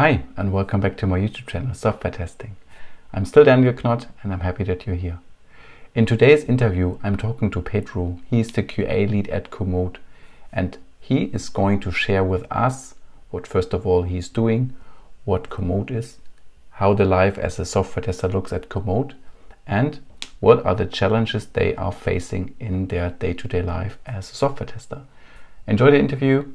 Hi, and welcome back to my YouTube channel, Software Testing. I'm still Knott, and I'm happy that you're here. In today's interview, I'm talking to Pedro. He's the QA lead at Komoot, and he is going to share with us what, first of all, he's doing, what Komoot is, how the life as a software tester looks at Komoot, and what are the challenges they are facing in their day-to-day life as a software tester. Enjoy the interview.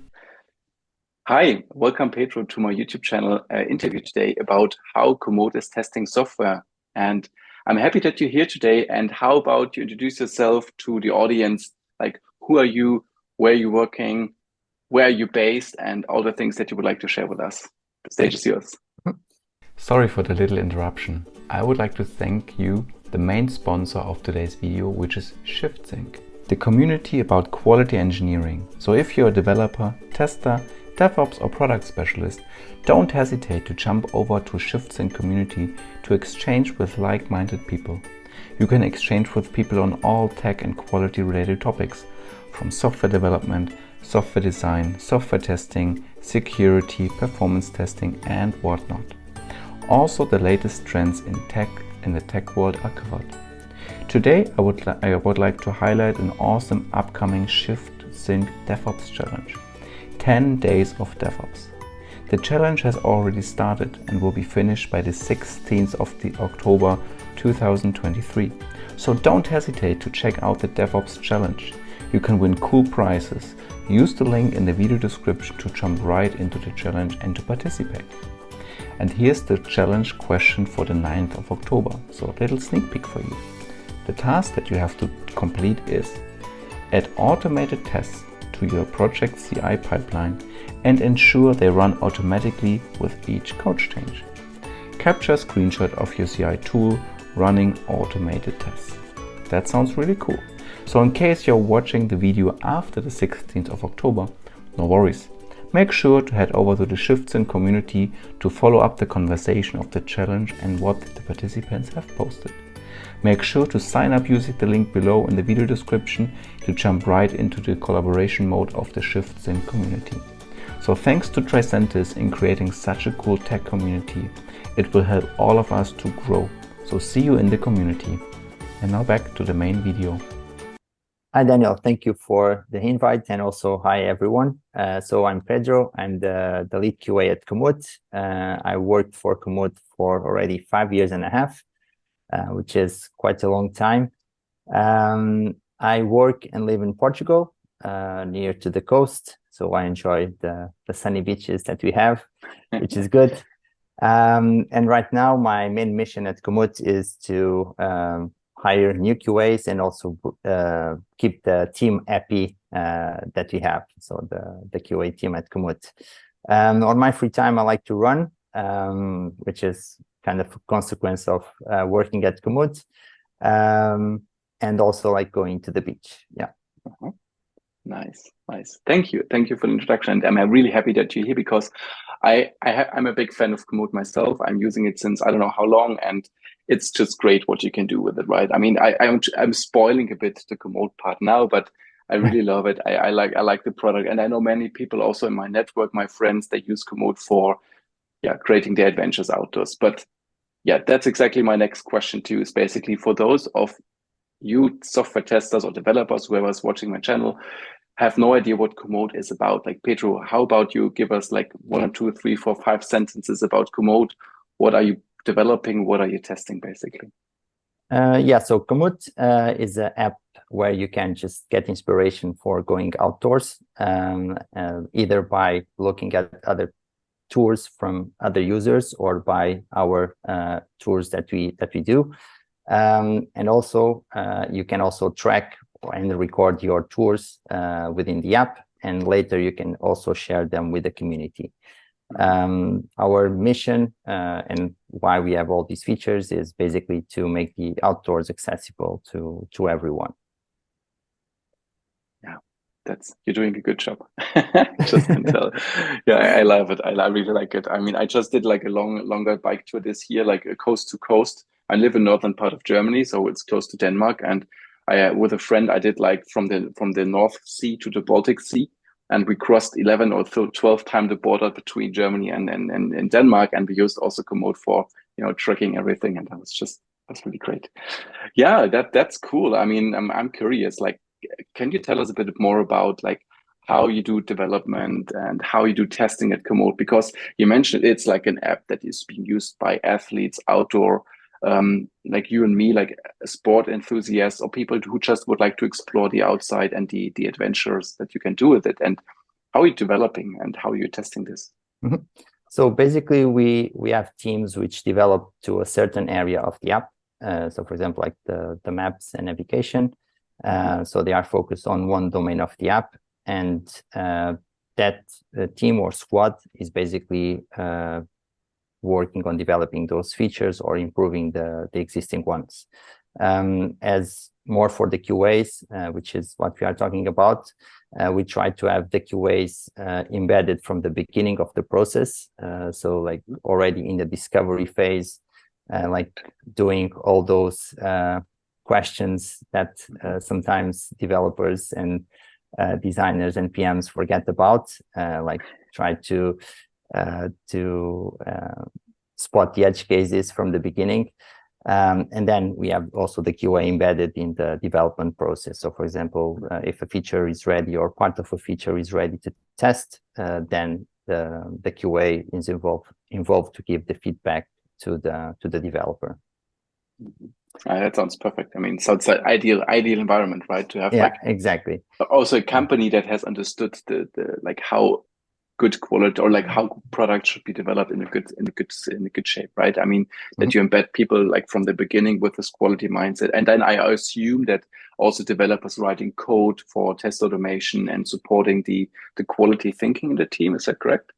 Hi, welcome Pedro to my YouTube channel interview today about how Komoot is testing software. And I'm happy that you're here today. And how about you introduce yourself to the audience? Like, who are you? Where are you working? Where are you based? And all the things that you would like to share with us. The stage is yours. Sorry for the little interruption. I would like to thank you, the main sponsor of today's video, which is Shiftsync, the community about quality engineering. So if you're a developer, tester, DevOps or product specialist, don't hesitate to jump over to Shiftsync community to exchange with like-minded people. You can exchange with people on all tech and quality related topics, from software development, software design, software testing, security, performance testing, and whatnot. Also, the latest trends in the tech world are covered. Today, I would like to highlight an awesome upcoming Shiftsync DevOps challenge. 10 days of DevOps. The challenge has already started and will be finished by the 16th of October 2023. So don't hesitate to check out the DevOps challenge. You can win cool prizes. Use the link in the video description to jump right into the challenge and to participate. And here's the challenge question for the 9th of October. So a little sneak peek for you. The task that you have to complete is add automated tests to your project CI pipeline and ensure they run automatically with each code change. Capture a screenshot of your CI tool running automated tests. That sounds really cool. So in case you're watching the video after the 16th of October, no worries. Make sure to head over to the Shiftsync community to follow up the conversation of the challenge and what the participants have posted. Make sure to sign up using the link below in the video description to jump right into the collaboration mode of the Shiftsync community. So thanks to Tricentis in creating such a cool tech community. It will help all of us to grow. So see you in the community. And now back to the main video. Hi Daniel, thank you for the invite, and also hi everyone. So I'm Pedro, I'm the lead QA at Komoot. I worked for Komoot for already 5 years and a half. Which is quite a long time. I work and live in Portugal, near to the coast, so I enjoy the sunny beaches that we have, which is good. And right now, my main mission at Komoot is to hire new QAs and also keep the team happy that we have, so the QA team at Komoot. On my free time, I like to run, which is kind of a consequence of working at Komoot, and also like going to the beach. Yeah. Nice. Thank you for the introduction. And I'm really happy that you're here because I'm a big fan of Komoot myself. I'm using it since I don't know how long, and it's just great what you can do with it, right? I mean, I'm spoiling a bit the Komoot part now, but I really love it. I like the product, and I know many people also in my network, my friends, they use Komoot for creating their adventures outdoors. But yeah, that's exactly my next question too, is basically for those of you software testers or developers, whoever's watching my channel, have no idea what Komoot is about. Like, Pedro, how about you give us like 1 or 2, 3, 4, 5 sentences about Komoot? What are you developing? What are you testing basically? So Komoot is an app where you can just get inspiration for going outdoors, either by looking at other tours from other users or by our tours that we do, and also you can also track and record your tours within the app, and later you can also share them with the community. Our mission and why we have all these features is basically to make the outdoors accessible to everyone. You're doing a good job. Just can tell. Yeah, I love it. I really like it. I mean, I just did like a longer bike tour this year, like a coast to coast. I live in northern part of Germany, so it's close to Denmark. And I, with a friend, I did like from the North Sea to the Baltic Sea, and we crossed 11 or 12 times the border between Germany and Denmark, and we used also Komoot for tracking everything, and that's really great. Yeah, that's cool. I mean, I'm curious. Like, can you tell us a bit more about like how you do development and how you do testing at Komoot? Because you mentioned it's like an app that is being used by athletes, outdoor, like you and me, like sport enthusiasts or people who just would like to explore the outside and the adventures that you can do with it. And how are you developing and how are you testing this? Mm-hmm. So basically, we have teams which develop to a certain area of the app. So for example, like the maps and navigation. So they are focused on one domain of the app, and that team or squad is basically working on developing those features or improving the existing ones. As more for the QAs, which is what we are talking about, we try to have the QAs embedded from the beginning of the process. So like already in the discovery phase, like doing all those questions that sometimes developers and designers and PMs forget about, like try to spot the edge cases from the beginning. And then we have also the QA embedded in the development process. So for example, if a feature is ready or part of a feature is ready to test, then the QA is involved to give the feedback to the developer. That sounds perfect. I mean, so it's an ideal environment, right? To have exactly. Also a company that has understood the like how good quality or like how products should be developed in a good shape, right? I mean, that you embed people like from the beginning with this quality mindset. And then I assume that also developers writing code for test automation and supporting the quality thinking in the team. Is that correct?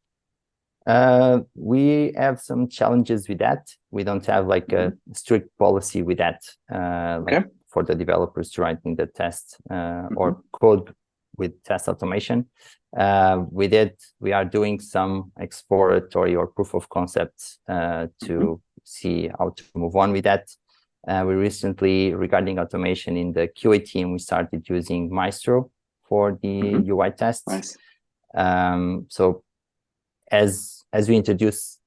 We have some challenges with that. We don't have like a strict policy with that, like for the developers writing the test or code with test automation. We are doing some exploratory or proof of concepts to see how to move on with that. We recently, regarding automation in the QA team, we started using Maestro for the UI tests. Nice. So as we introduce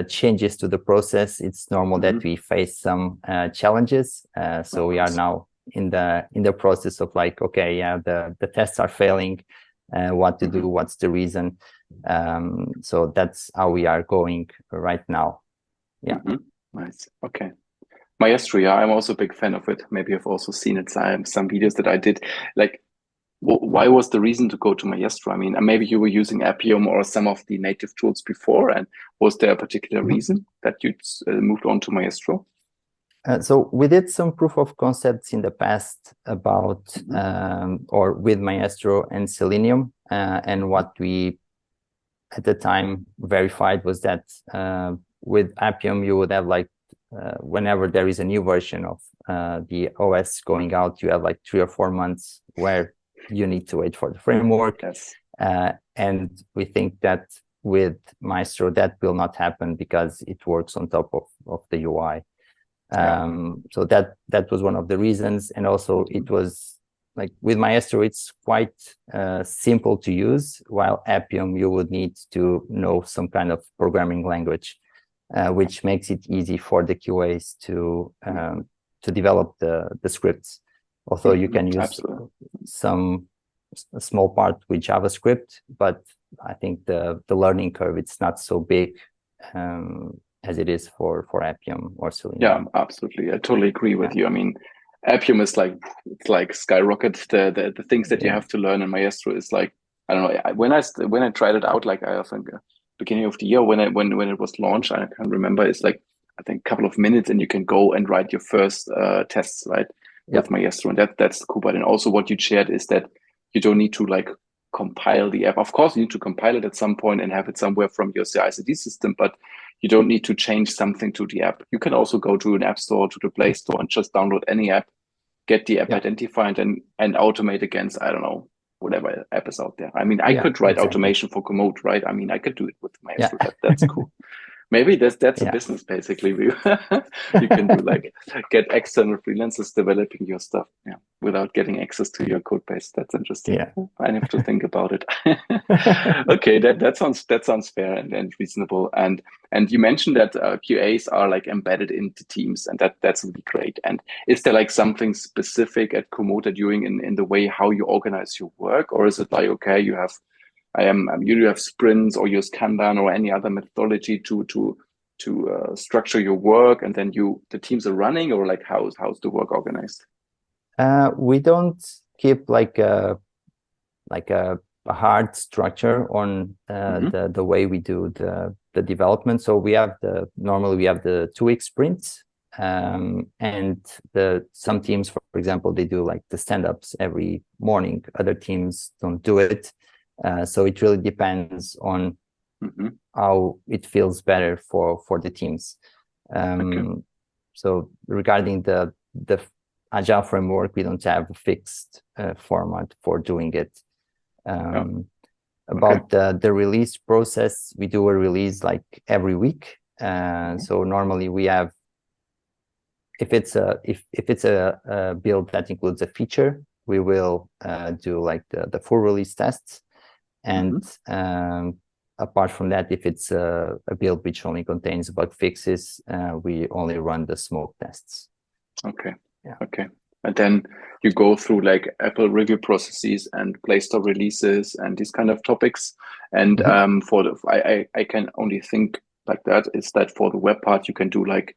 changes to the process, it's normal that we face some challenges. So we are now in the process of like, okay, yeah, the tests are failing. What to do? What's the reason? So that's how we are going right now. Yeah. Nice. Okay. Maestro, yeah, I'm also a big fan of it. Maybe I've also seen it some videos that I did. Like, why was the reason to go to Maestro? I mean, maybe you were using Appium or some of the native tools before, and was there a particular reason that you moved on to Maestro? So we did some proof of concepts in the past about or with Maestro and Selenium, and what we at the time verified was that with Appium you would have like whenever there is a new version of the OS going out, you have like 3 or 4 months where you need to wait for the framework. Yes. And we think that with Maestro that will not happen because it works on top of the UI. So that was one of the reasons. And also it was like with Maestro, it's quite simple to use, while Appium, you would need to know some kind of programming language, which makes it easy for the QAs to develop the scripts. Although you can use a small part with JavaScript, but I think the learning curve, it's not so big as it is for Appium or Selenium. Yeah, absolutely. I totally agree with you. I mean, Appium is like, it's like skyrocket. The things that you have to learn, and Maestro is like, I don't know. When I tried it out, like I think beginning of the year when it was launched, I can't remember. It's like I think a couple of minutes, and you can go and write your first tests, right? With Maestro, and that's cool. But and also what you shared is that you don't need to like compile the app. Of course, you need to compile it at some point and have it somewhere from your CI/CD system, but you don't need to change something to the app. You can also go to an app store, to the Play Store, and just download any app, get the app identified, and automate against, I don't know, whatever app is out there. I mean, I could write automation for Komoot, right? I mean, I could do it with Maestro. That's cool. Maybe that's a Yeah. business basically. You can do like get external freelancers developing your stuff, yeah, without getting access to your code base. That's interesting. Yeah. I have to think about it. Okay, that sounds fair and reasonable. And you mentioned that QAs are like embedded into teams, and that's really great. And is there like something specific at Komoot that you're doing in the way how you organize your work, or is it like, okay, you have sprints or use Kanban or any other methodology to structure your work, and then the teams are running, or like how's the work organized? We don't keep like a hard structure on the way we do the development. So normally we have the 2-week sprints, and some teams, for example, they do like the stand-ups every morning. Other teams don't do it. So it really depends on how it feels better for the teams. So regarding the Agile framework, we don't have a fixed format for doing it. About the release process, we do a release like every week. So normally we have, if it's a build that includes a feature, we will do like the full release tests. And apart from that, if it's a build which only contains bug fixes, we only run the smoke tests. Okay. Yeah. Okay. And then you go through like Apple review processes and Play Store releases and these kind of topics. And I can only think like that is that for the web part, you can do like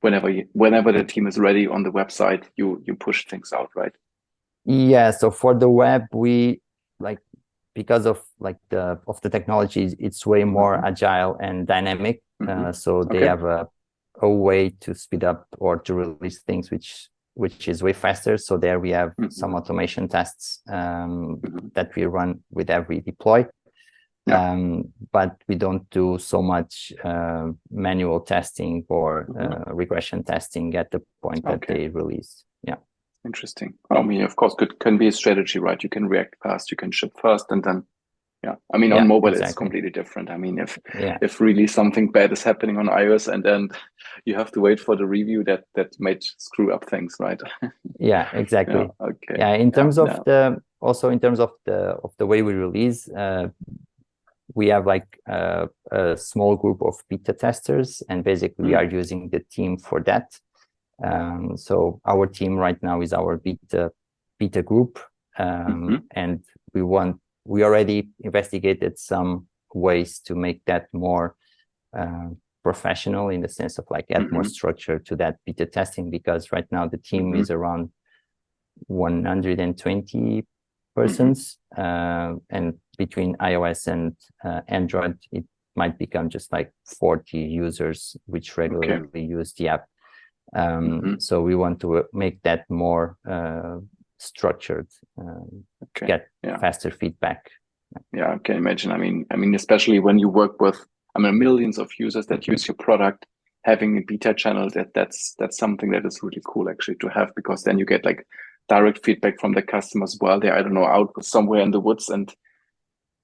whenever the team is ready on the website, you push things out, right? Yeah. So for the web, we like, because of like the technology, it's way more agile and dynamic. So they have a way to speed up or to release things which is way faster. So there we have some automation tests that we run with every deploy. But we don't do so much manual testing or regression testing at the point that they release. Yeah. Interesting. I mean, of course, can be a strategy, right? You can react fast, you can ship fast, and then, I mean, on mobile, it's completely different. I mean, if really something bad is happening on iOS, and then you have to wait for the review, that might screw up things, right? Yeah, exactly. Okay. Yeah, in terms of in terms of the way we release, we have like a small group of beta testers, and basically we are using the team for that. So our team right now is our beta group, and we already investigated some ways to make that more professional, in the sense of like add more structure to that beta testing, because right now the team is around 120 persons, and between iOS and Android, it might become just like 40 users which regularly use the app. So we want to make that more structured, get faster feedback. Yeah, I can imagine. I mean, especially when you work with, millions of users that use your product, having a beta channel, that's something that is really cool actually to have, because then you get like direct feedback from the customers while they're, I don't know, out somewhere in the woods, and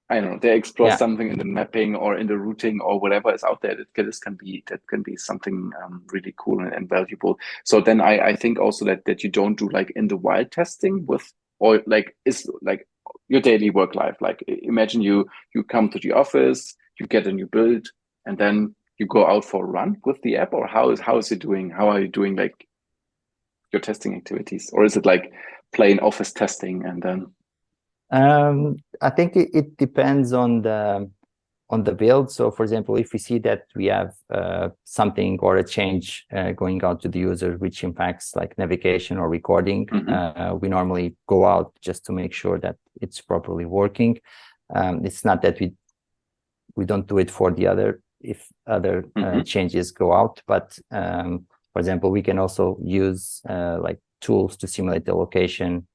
I don't know, they explore something in the mapping or in the routing or whatever is out there. That can be something really cool and valuable. So then I think also that you don't do like in the wild testing with, or like is like your daily work life. Like imagine you come to the office, you get a new build, and then you go out for a run with the app, or how is it doing? How are you doing like your testing activities, or is it like plain office testing and then? I think it depends on the build. So for example, if we see that we have something or a change going out to the user which impacts like navigation or recording, we normally go out just to make sure that it's properly working. It's not that we don't do it for the other changes go out, but for example, we can also use like tools to simulate the location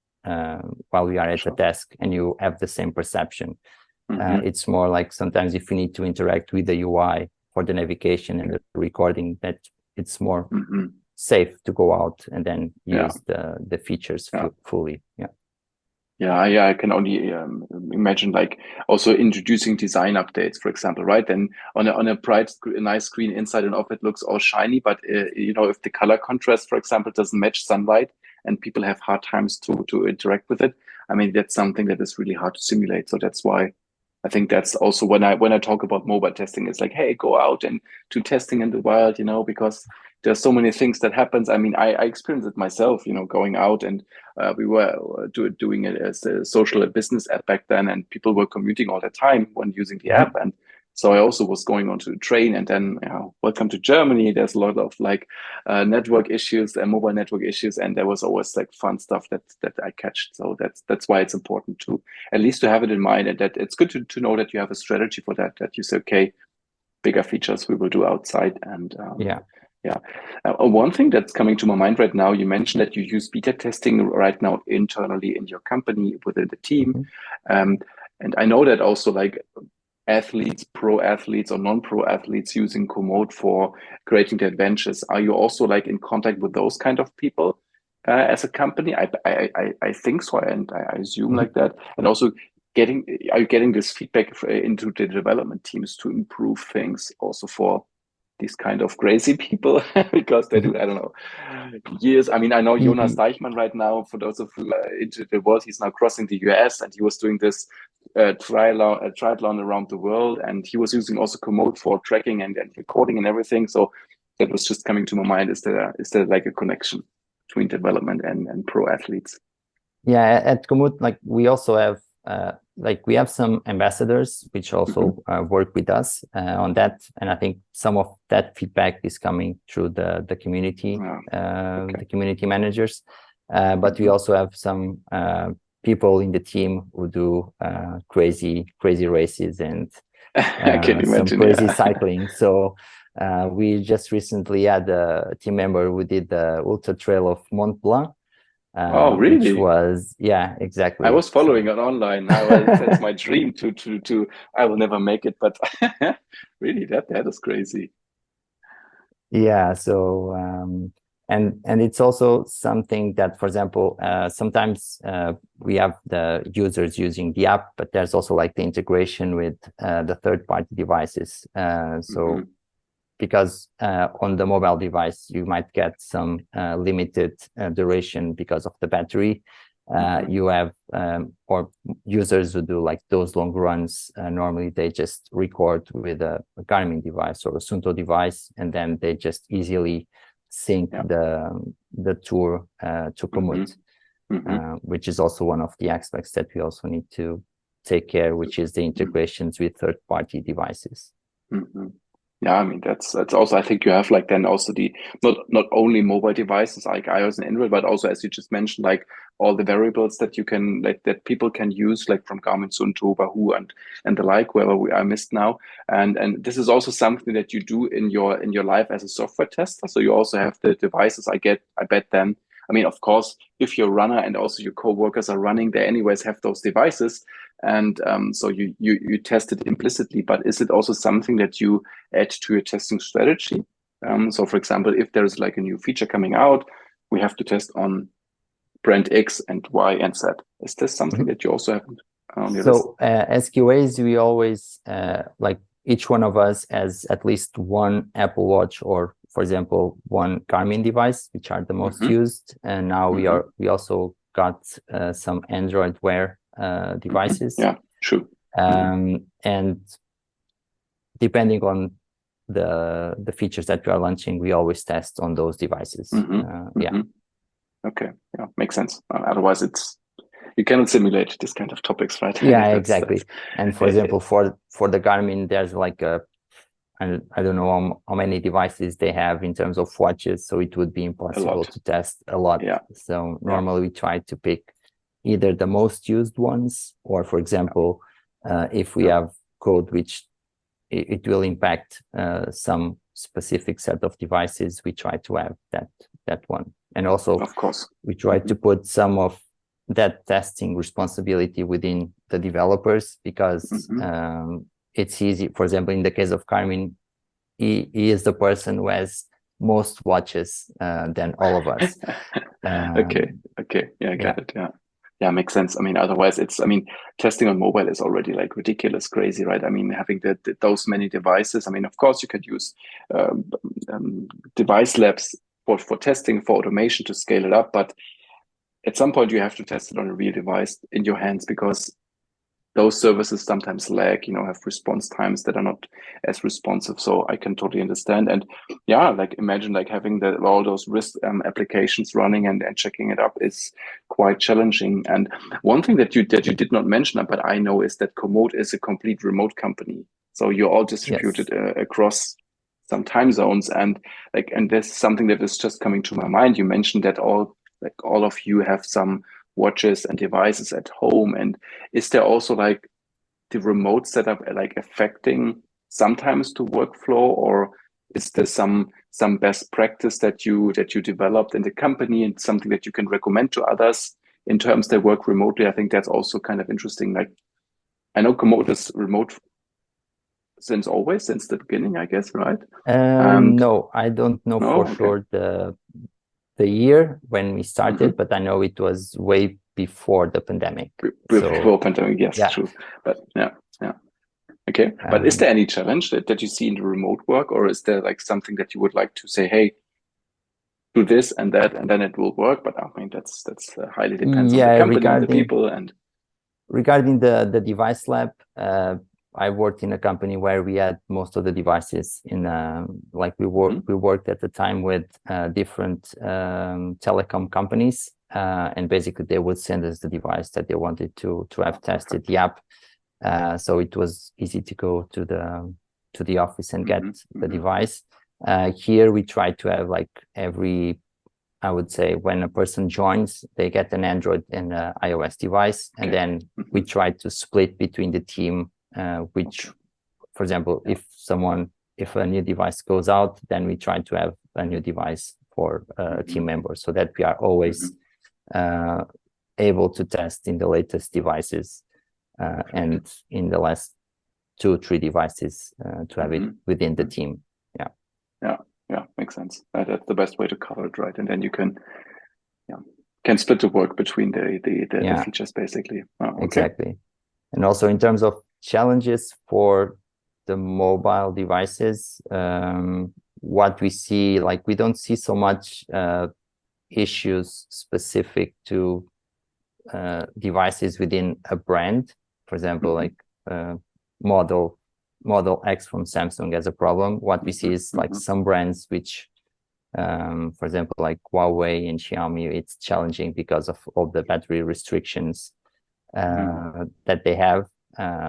while we are at the desk, and you have the same perception. It's more like sometimes if you need to interact with the UI for the navigation and the recording, that it's more safe to go out and then use the features fully. Yeah, I can only imagine like also introducing design updates, for example, right? Then on a nice screen inside and off, it looks all shiny, but you know, if the color contrast, for example, doesn't match sunlight and people have hard times to interact with it, I mean, that's something that is really hard to simulate. So that's why I think that's also when I talk about mobile testing, it's like, hey, go out and do testing in the wild, you know, because there's so many things that happens. I mean, I experienced it myself, you know, going out and we were doing it as a social business app back then, and people were commuting all the time when using the app. And so I also was going onto the train, and then, you know, welcome to Germany. There's a lot of like network issues and mobile network issues, and there was always like fun stuff that I catch. So that's why it's important to at least to have it in mind, and that it's good to know that you have a strategy for that. That you say, okay, bigger features we will do outside, and Yeah. yeah. One thing that's coming to my mind right now, you mentioned that you use beta testing right now internally in your company within the team. And I know that also like athletes, pro athletes or non-pro athletes using Komoot for creating the adventures. Are you also like in contact with those kind of people as a company? I think so, and I assume like that. And also are you getting this feedback into the development teams to improve things also for these kind of crazy people because they do, I don't know, years. I mean, I know Jonas Deichmann right now, for those of you into the world, he's now crossing the US, and he was doing this triathlon around the world, and he was using also Komoot for tracking and recording and everything. So that was just coming to my mind. Is there like a connection between development and pro athletes? Yeah, at Komoot, like we also have we have some ambassadors which also work with us on that, and I think some of that feedback is coming through the community, the community managers. But we also have some people in the team who do crazy races and some crazy cycling. So we just recently had a team member who did the ultra trail of Mont Blanc. Oh, really? Which was, yeah, exactly. I was following it online. That's my dream to I will never make it, but really that is crazy. Yeah. So and it's also something that, for example, sometimes we have the users using the app, but there's also like the integration with the third-party devices. Because on the mobile device, you might get some limited duration because of the battery. You have or users who do like those long runs. Normally, they just record with a Garmin device or a Sunto device, and then they just easily sync the tour to Komoot, which is also one of the aspects that we also need to take care, which is the integrations with third-party devices. Yeah, I mean that's also, I think you have like then also the not only mobile devices like iOS and Android, but also, as you just mentioned, like all the variables that you can that people can use, like from Garmin, Sunto, Wahoo, and the like, wherever I missed now. And this is also something that you do in your life as a software tester. So you also have the devices. I bet then. I mean, of course, if you're a runner and also your co-workers are running, they anyways have those devices. And so you test it implicitly, but is it also something that you add to your testing strategy? So for example, if there's like a new feature coming out, we have to test on brand X and Y and Z. Is this something that you also have on your list? As QAs, we always like each one of us has at least one Apple Watch or, for example, one Garmin device, which are the most used. And now we also got some Android Wear devices. Yeah, true. And depending on the features that we are launching, we always test on those devices. Okay, yeah, makes sense. Otherwise, you cannot simulate this kind of topics, right? Yeah, exactly. And for example, for the Garmin, there's like I don't know how many devices they have in terms of watches, so it would be impossible to test a lot. Yeah. So normally we try to pick either the most used ones, or for example, if we have code which it will impact some specific set of devices, we try to have that one. And also, of course, we try to put some of that testing responsibility within the developers, because it's easy. For example, in the case of Garmin, he is the person who has most watches than all of us. Okay. Yeah, I got it. Yeah, makes sense. I mean, otherwise testing on mobile is already like ridiculous, crazy, right? I mean, having those many devices. I mean, of course, you could use um, device labs for testing, for automation to scale it up. But at some point, you have to test it on a real device in your hands, because those services sometimes lag, have response times that are not as responsive. So I can totally understand. And yeah, like imagine like having all those risk applications running and checking it up is quite challenging. And one thing that you did not mention, but I know, is that Komoot is a complete remote company. So you're all distributed across some time zones, and there's something that is just coming to my mind. You mentioned that all of you have some watches and devices at home, and is there also like the remote setup like affecting sometimes the workflow, or is there some best practice that you developed in the company and something that you can recommend to others in terms they work remotely? I think that's also kind of interesting. Like, I know Komoot is remote since the beginning, I guess, right? No, I don't know for okay. sure the year when we started, but I know it was way before the pandemic. Before pandemic, yes, yeah. True. But yeah. Okay. But is there any challenge that you see in the remote work, or is there like something that you would like to say, hey, do this and that, and then it will work? But I mean, that's highly depends on the company and the people. And regarding the device lab, I worked in a company where we had most of the devices in we worked at the time with different telecom companies, and basically they would send us the device that they wanted to have tested, the app. So it was easy to go to the office and get the device. Here we try to have like I would say when a person joins, they get an Android and an iOS device, and then we try to split between the team. Which, for example, if a new device goes out, then we try to have a new device for a team member, so that we are always able to test in the latest devices and in the last 2-3 devices to have it within the team. Yeah, makes sense. That's the best way to cover it, right? And then you can split the work between the features, basically. Okay. Exactly. And also in terms of challenges for the mobile devices, what we see, like we don't see so much issues specific to devices within a brand. For example, like Model X from Samsung has a problem. What we see is like some brands which, for example, like Huawei and Xiaomi, it's challenging because of all the battery restrictions that they have.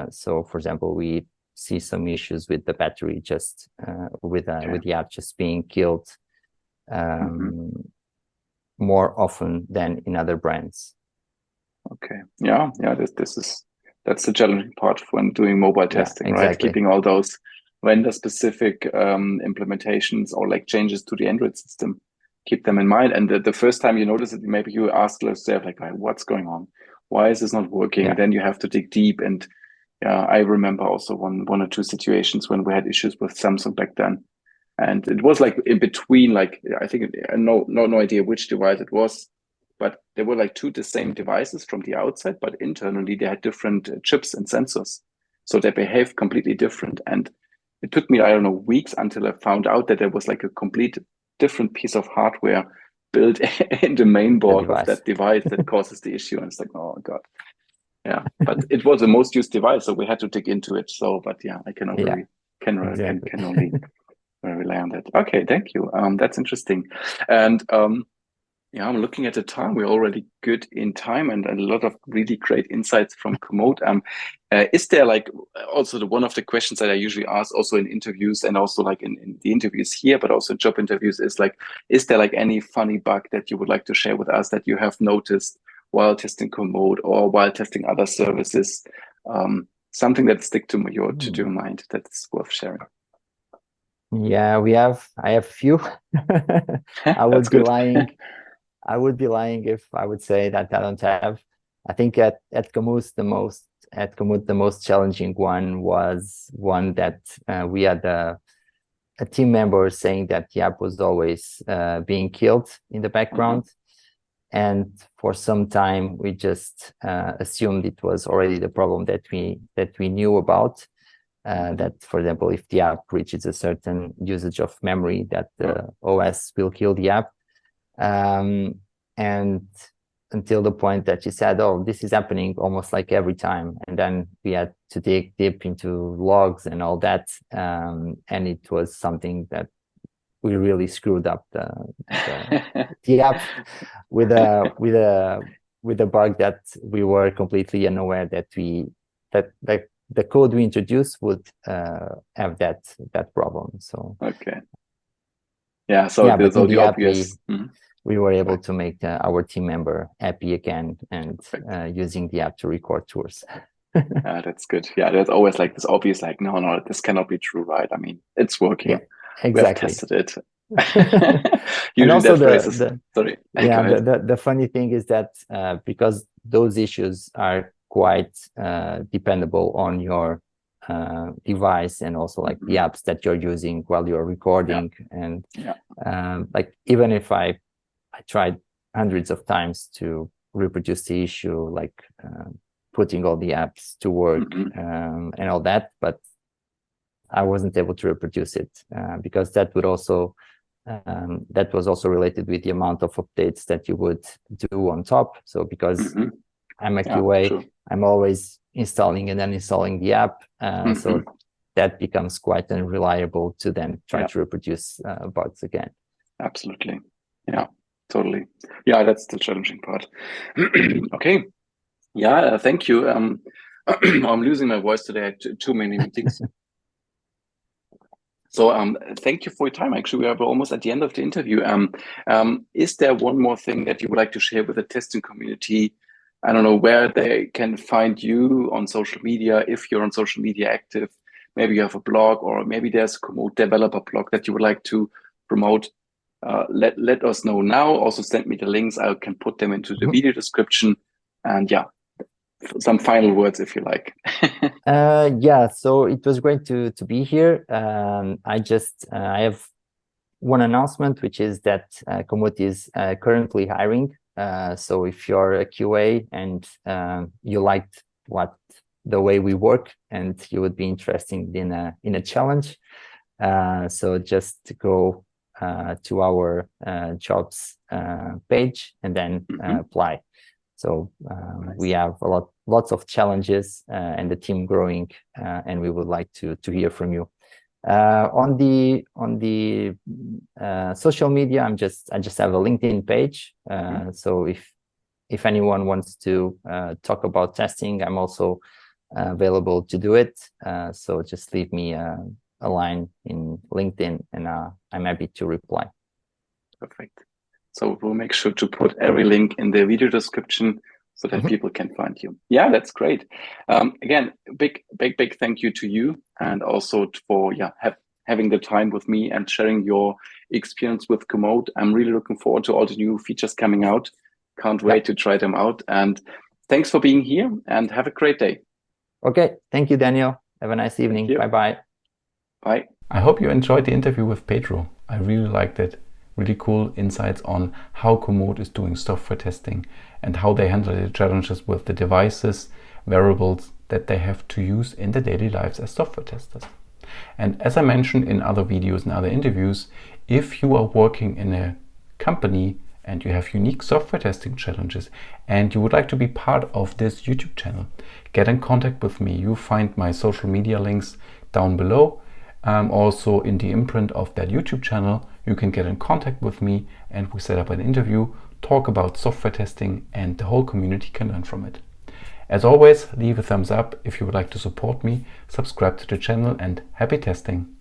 So, for example, we see some issues with the battery, just with the app just being killed more often than in other brands. Okay. Yeah. That's the challenging part when doing mobile testing, exactly. Right? Keeping all those vendor-specific implementations or like changes to the Android system, keep them in mind. And the first time you notice it, maybe you ask yourself like, what's going on? Why is this not working? And then you have to dig deep. And I remember also one or two situations when we had issues with Samsung back then. And it was like in between, like, I think, no idea which device it was, but they were like the same devices from the outside, but internally they had different chips and sensors. So they behaved completely different. And it took me, I don't know, weeks until I found out that there was like a complete different piece of hardware built in the main board of that device that causes the issue. And it's like, oh God. Yeah, but it was the most used device, so we had to dig into it. So, but yeah, I can only can only rely on that. Okay, thank you. That's interesting. And I'm looking at the time. We're already good in time, and a lot of really great insights from Komoot. Is there like also one of the questions that I usually ask also in interviews, and also like in the interviews here, but also in job interviews, is like, is there like any funny bug that you would like to share with us that you have noticed while testing Komoot or while testing other services? Something that stick to your mind that's worth sharing. Yeah, I have few. I would be lying. I would be lying if I would say that I don't have. I think at Komoot the most challenging one was one that we had a team member saying that the app was always being killed in the background. And for some time, we just assumed it was already the problem that we knew about. That, for example, if the app reaches a certain usage of memory, that the OS will kill the app. And until the point that you said, oh, this is happening almost like every time. And then we had to dig deep into logs and all that. And it was something that we really screwed up the app with a bug that we were completely unaware that the code we introduced would have that problem. So okay, yeah. So yeah, there's but all in the the app obvious. we were able to make our team member happy again and using the app to record tours. That's good. Yeah, there's always like this obvious, like, no, this cannot be true, right? I mean, it's working. Yeah, exactly. We have tested it. And also sorry. The funny thing is that because those issues are quite dependable on your device and also like the apps that you're using while you're recording. And like even if I tried hundreds of times to reproduce the issue, like putting all the apps to work and all that, but I wasn't able to reproduce it because that was also related with the amount of updates that you would do on top. So because I'm a QA, I'm always installing and uninstalling the app. So that becomes quite unreliable to then try to reproduce bugs again. Absolutely. Yeah, totally. Yeah, that's the challenging part. Okay. Yeah, thank you. I'm losing my voice today. I had too many meetings. So thank you for your time. Actually, we are almost at the end of the interview. Is there one more thing that you would like to share with the testing community? I don't know where they can find you on social media, if you're on social media active. Maybe you have a blog, or maybe there's a Komoot developer blog that you would like to promote. Let us know now. Also send me the links. I can put them into the video description. And yeah, some final words if you like. Yeah, so it was great to be here. I have one announcement, which is that Komoot is currently hiring. So if you're a QA and you liked the way we work and you would be interested in a challenge, so just go to our jobs page and then apply. So Nice. We have lots of challenges and the team growing, and we would like to hear from you. On the social media, I just have a LinkedIn page. So if anyone wants to talk about testing, I'm also available to do it. So just leave me a line in LinkedIn, and I'm happy to reply. Perfect. So we'll make sure to put every link in the video description so that people can find you. Yeah, that's great. Again, big thank you to you, and also for having the time with me and sharing your experience with Komoot. I'm really looking forward to all the new features coming out. Can't wait to try them out. And thanks for being here, and have a great day. Okay, thank you, Daniel. Have a nice evening. Bye-bye. Bye. I hope you enjoyed the interview with Pedro. I really liked it. Really cool insights on how Komoot is doing software testing and how they handle the challenges with the devices, variables that they have to use in their daily lives as software testers. And as I mentioned in other videos and other interviews, if you are working in a company and you have unique software testing challenges and you would like to be part of this YouTube channel, get in contact with me. You find my social media links down below. Also in the imprint of that YouTube channel, you can get in contact with me and we set up an interview, talk about software testing, and the whole community can learn from it. As always, leave a thumbs up if you would like to support me, subscribe to the channel, and happy testing!